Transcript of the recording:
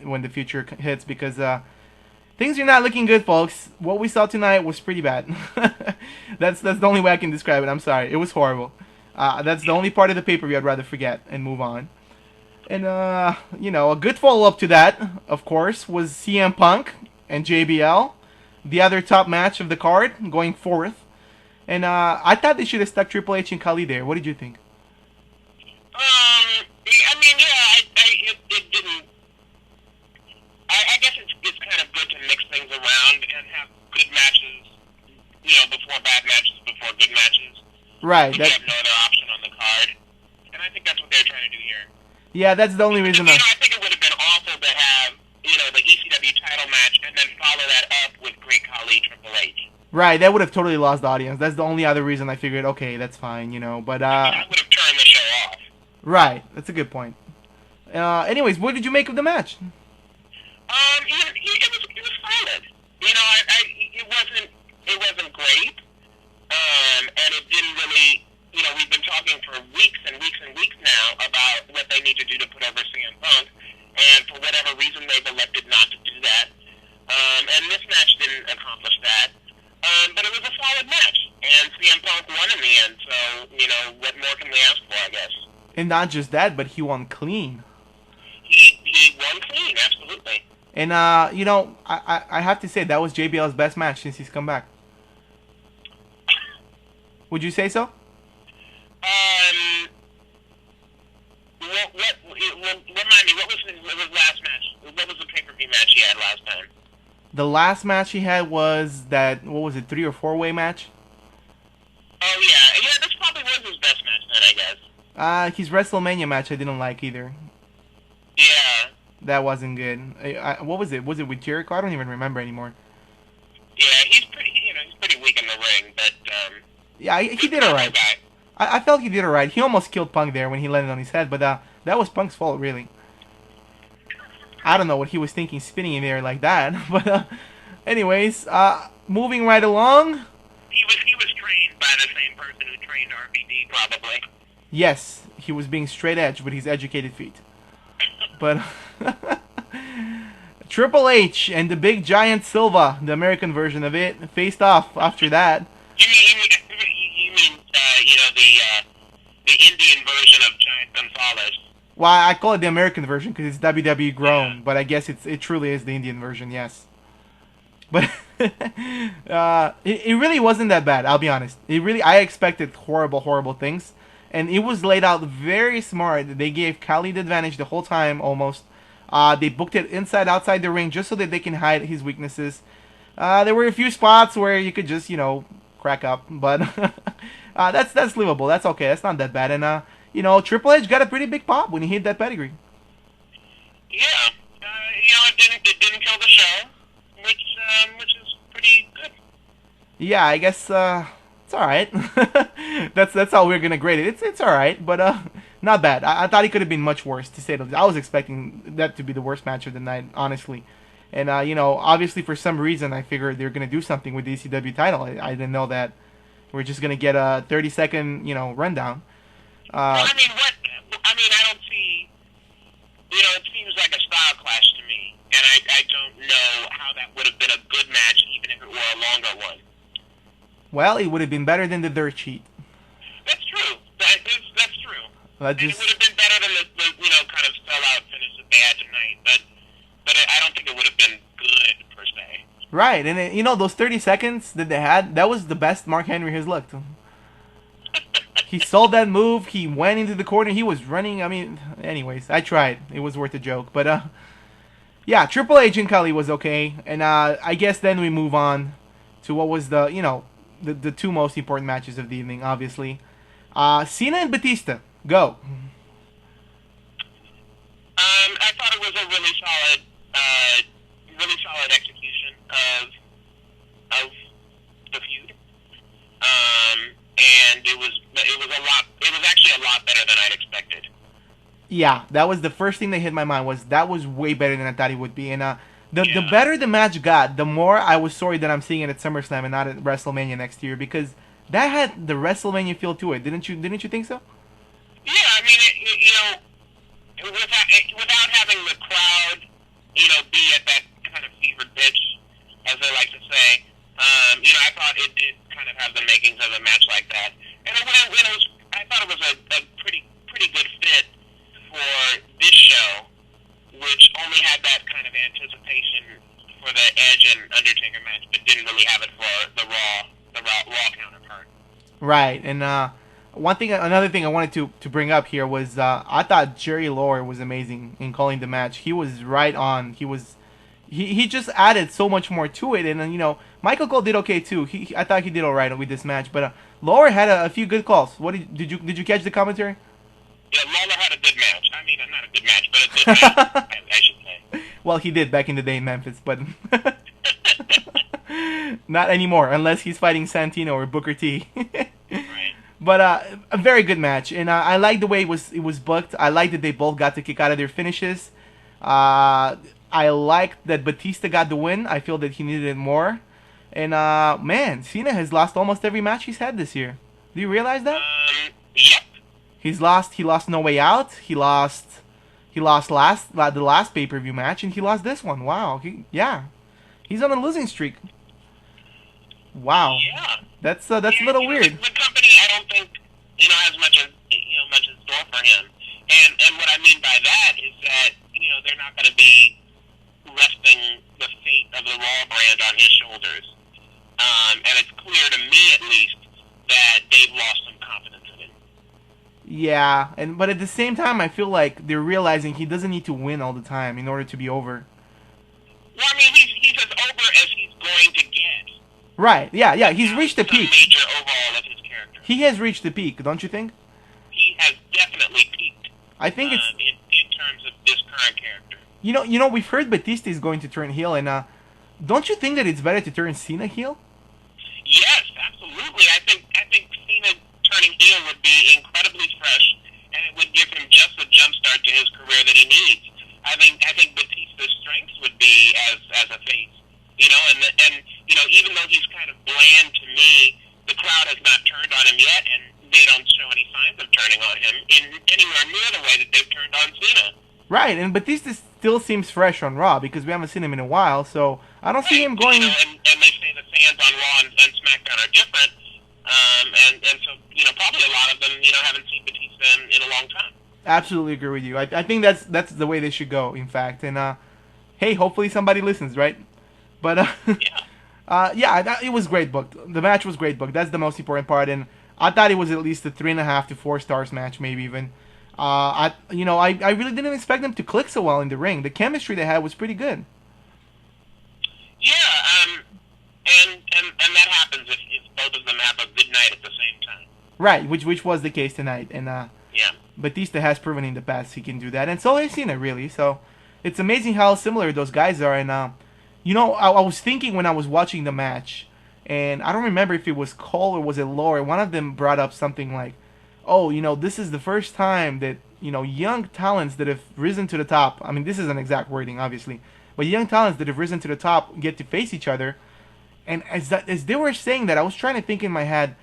when the future hits because things are not looking good, folks. What we saw tonight was pretty bad. That's the only way I can describe it. I'm sorry, it was horrible. That's the only part of the pay-per-view I'd rather forget and move on. And a good follow-up to that, of course, was CM Punk and JBL, the other top match of the card, going fourth. And I thought they should have stuck Triple H and Khali there. What did you think? I mean, yeah, it didn't. I guess it's kind of good to mix things around and have good matches, before bad matches, before good matches. Right. If you have no other option on the card, and I think that's what they're trying to do here. Yeah, that's the only reason. I think it would have been awful to have, the ECW title match and then follow that up with Great Khali Triple H. Right, that would have totally lost the audience. That's the only other reason I figured, okay, that's fine, But I would have turned the show off. Right, that's a good point. Anyways, what did you make of the match? It was solid. It wasn't great. And it didn't really, we've been talking for weeks and weeks and weeks now about what they need to do to put over CM Punk, and for whatever reason they've elected not to do that. And this match didn't accomplish that. But it was a solid match, and CM Punk won in the end, so, what more can we ask for, I guess? And not just that, but he won clean. He won clean, absolutely. And, I have to say, that was JBL's best match since he's come back. Would you say so? Remind me, what was his last match? What was the pay-per-view match he had last time? The last match he had was that, what was it, 3 or 4-way match? Oh, yeah. Yeah, this probably was his best match then, I guess. His WrestleMania match I didn't like either. Yeah. That wasn't good. What was it? Was it with Jericho? I don't even remember anymore. Yeah, he's pretty weak in the ring, but, yeah, he did alright. I felt he did alright. He almost killed Punk there when he landed on his head, but that was Punk's fault, really. I don't know what he was thinking spinning in there like that, but anyways, moving right along. He was trained by the same person who trained RVD, probably. Yes, he was being straight edge with his educated feet. But Triple H and the big giant Silva, the American version of it, faced off after that. You mean the Indian version of Giant Gonzalez? Well, I call it the American version because it's WWE grown, but I guess it truly is the Indian version, yes. But it really wasn't that bad, I'll be honest. I expected horrible things, and it was laid out very smart. They gave Khali the advantage the whole time, almost. They booked it inside, outside the ring, just so that they can hide his weaknesses. There were a few spots where you could just, crack up, but that's livable. That's okay. That's not that bad. And Triple H got a pretty big pop when he hit that pedigree. Yeah, it didn't kill the show, which is pretty good. Yeah, I guess it's all right. that's how we're gonna grade it. It's all right, but not bad. I thought it could have been much worse, to say the least. I was expecting that to be the worst match of the night, honestly. And obviously for some reason I figured they're gonna do something with the ECW title. I didn't know that we're just gonna get a 30-second rundown. Well, I don't see. It seems like a style clash to me, and I don't know how that would have been a good match, even if it were a longer one. Well, it would have been better than the dirt sheet. That's true. That's true. And it would have been better than the kind of sellout finish that they had tonight, but I don't think it would have been good per se. Right, and those 30 seconds that they had, that was the best Mark Henry has looked. He sold that move. He went into the corner. He was running. I mean, anyways, I tried. It was worth a joke. But, yeah, Triple H and Khali was okay. And I guess then we move on to what was the two most important matches of the evening, obviously. Cena and Batista. Go. I thought it was a really solid execution of the feud. And it was actually a lot better than I'd expected. Yeah, that was the first thing that hit my mind. That was way better than I thought it would be. And the better the match got, the more I was sorry that I'm seeing it at SummerSlam and not at WrestleMania next year, because that had the WrestleMania feel to it. Didn't you think so? Yeah, I mean, without having the crowd makings of a match like that. And I thought it was a pretty good fit for this show, which only had that kind of anticipation for the Edge and Undertaker match, but didn't really have it for the Raw counterpart. Right, and another thing I wanted to bring up here was I thought Jerry Lawler was amazing in calling the match. He was right on. He just added so much more to it, and Michael Cole did okay too. I thought he did all right with this match, but Lawler had a few good calls. What did you catch the commentary? Yeah, Lawler had a good match. I mean, not a good match, but a good match, I should say. Well, he did back in the day in Memphis, but not anymore, unless he's fighting Santino or Booker T. Right. But a very good match, and I like the way it was booked. I like that they both got to kick out of their finishes. I like that Batista got the win. I feel that he needed it more. And man, Cena has lost almost every match he's had this year. Do you realize that? Yep. He lost No Way Out. He lost the last pay-per-view match, and he lost this one. Wow. He's on a losing streak. Wow. Yeah. That's a little weird. The company, I don't think has much in store for him. And what I mean by that is that they're not going to be resting the fate of the Raw brand on his shoulders. And it's clear to me, at least, that they've lost some confidence in him. Yeah, but at the same time, I feel like they're realizing he doesn't need to win all the time in order to be over. Well, I mean, he's as over as he's going to get. Right, yeah, he's reached the peak. Major overhaul of his character. He has reached the peak, don't you think? He has definitely peaked. I think it's in terms of this current character. We've heard Batista is going to turn heel, and don't you think that it's better to turn Cena heel? Yes, absolutely. I think Cena turning heel would be incredibly fresh, and it would give him just the jump start to his career that he needs. I think Batista's strengths would be as a face, and even though he's kind of bland to me, the crowd has not turned on him yet, and they don't show any signs of turning on him in anywhere near the way that they've turned on Cena. Right, and Batista still seems fresh on Raw because we haven't seen him in a while, so I don't see him going. And they say the fans on Raw and SmackDown are different, and so probably a lot of them haven't seen Batista in a long time. Absolutely agree with you. I think that's the way they should go. In fact, and hey, hopefully somebody listens, right? But it was great booked. The match was great booked. That's the most important part, and I thought it was at least a 3.5 to 4 stars match, maybe even. I really didn't expect them to click so well in the ring. The chemistry they had was pretty good. Yeah, and that happens if both of them have a good night at the same time. Right, which was the case tonight, and yeah. Batista has proven in the past he can do that, and so has Cena, really. So it's amazing how similar those guys are. And I was thinking when I was watching the match, and I don't remember if it was Cole or was it Lawler. One of them brought up something like, "Oh, this is the first time that young talents that have risen to the top. I mean, this isn't exact wording, obviously, but young talents that have risen to the top get to face each other." And as they were saying that, I was trying to think in my head,